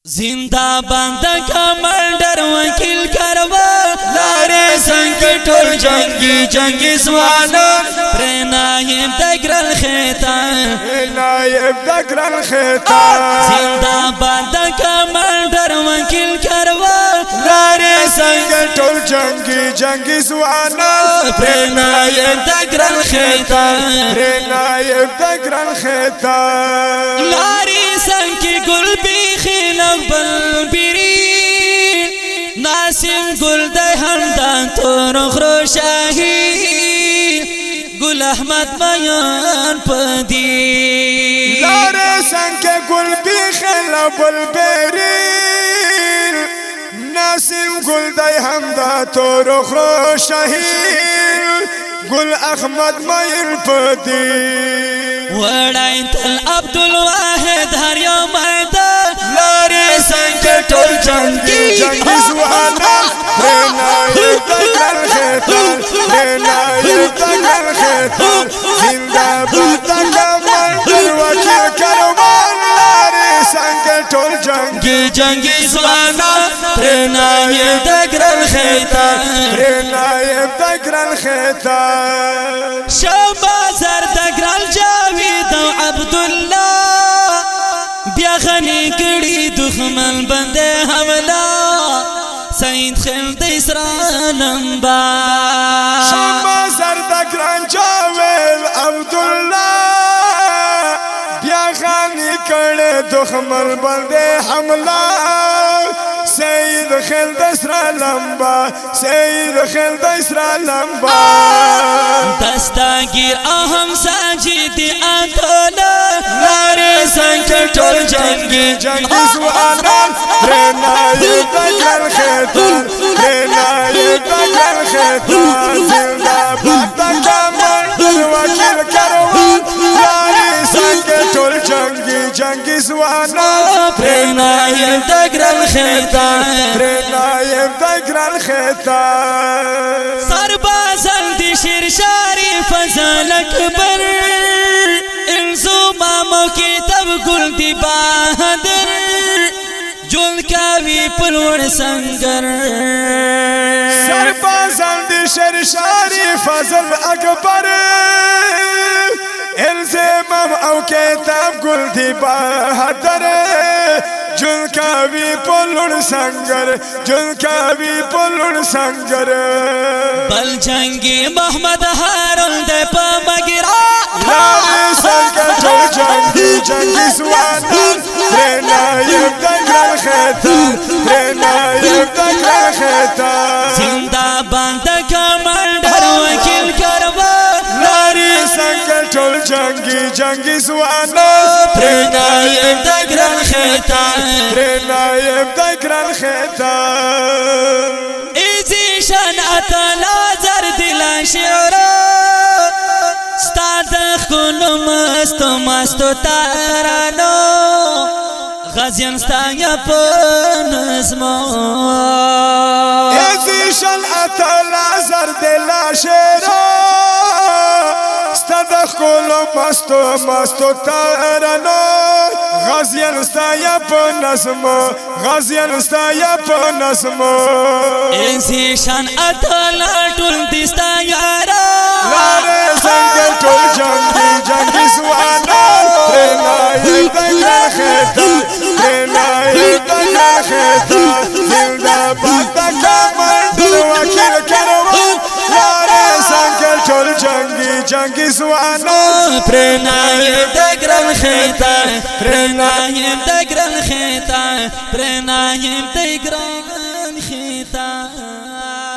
زندہ بند کمانڈر وکیل کروا لارے سنگ ٹول جنگی جنگی زوانا پرنائم دگرل خیطان نائب دگرل خیطان زندہ بند کمانڈر وکیل کروا لارے سنگ ٹول جنگی جنگی زوانا پرنائم دگرل خیطان نائب دگرل خیطان لاری سنگ گل بیخی بل بیری ناسم گل دے ہمدان تو رخرو شاہی گل احمد بیان پدی لارے سنگ گل بیخل بل بیری ناسم گل دے ہمدان تو رخرو شاہی گل احمد بیان پدی وڑائن تل عبدالواحد ہر یوم آئیدہ سنگ ٹول جنگی جنگی زوانا نائب دگرل خیطان نائب دگرل خیطان زندہ باد کمانڈر وکیل کروان لارے سنگ ٹول جنگی جنگی زوانا نائب دگرل خیطان نائب دگرل خیطان شبازر دگرل جاوید و عبداللہ بیا غنی کڑی دخمن بندے حملہ سید خلد اسرانم با شما زردگران جاویل عبداللہ بیا غنی کڑی دخمن بندے حملہ سید خلد اسرانم با سید خلد اسرانم با دستگیر اہم ساجد آتولا لارے سنگ ٹول جنگی جنگی زوانا نائب دگرل خیطان نائب دگرل خیطان زندہ باد کمانڈر وکیل کروان لارے سنگ ٹول جنگی جنگی زوانا نائب دگرل خیطان نائب دگرل خیطان سربازل دی شرشاری فضل اکبر انزومامو کی تب گل دی بہادر جل کاوی پلوڑ سنگر سربازل دی شرشاری فضل اکبر الزامم او کتاب گل دی بہادر جل کاوی پلوڑ سنگر جل کاوی پلوڑ سنگر بل جنگی محمد حارل دے پا مگرہ لارے سنگ ٹول جنگی جنگی زوانا نائب دگرل خیطان نائب دگرل خیطان زندہ بند کمانڈر وکیل کروا لارے سنگ ٹول جنگی جنگی زوانا نائب دگرل خیطان نائب دگرل خیطان ایزی شن اتلا زر دلا شعرہ ستاد خونو مستو مستو تارانو غزین ستایا پنزمو ایزیشن اتلا زرد لاشیرو ستاد خونو مستو مستو تارانو غزین ستایا پنزمو غزین ستایا پنزمو ایزیشن اتلا ٹول دستا یارا لارے سنگ ٹول جنگی جنگی زوانا نائب دگرل خیطان نائب دگرل خیطان زندہ باد کمانڈر وکیل کروان لارے سنگ ٹول جنگی جنگی زوانا نائب دگرل خیطان نائب دگرل خیطان نائب دگرل خیطان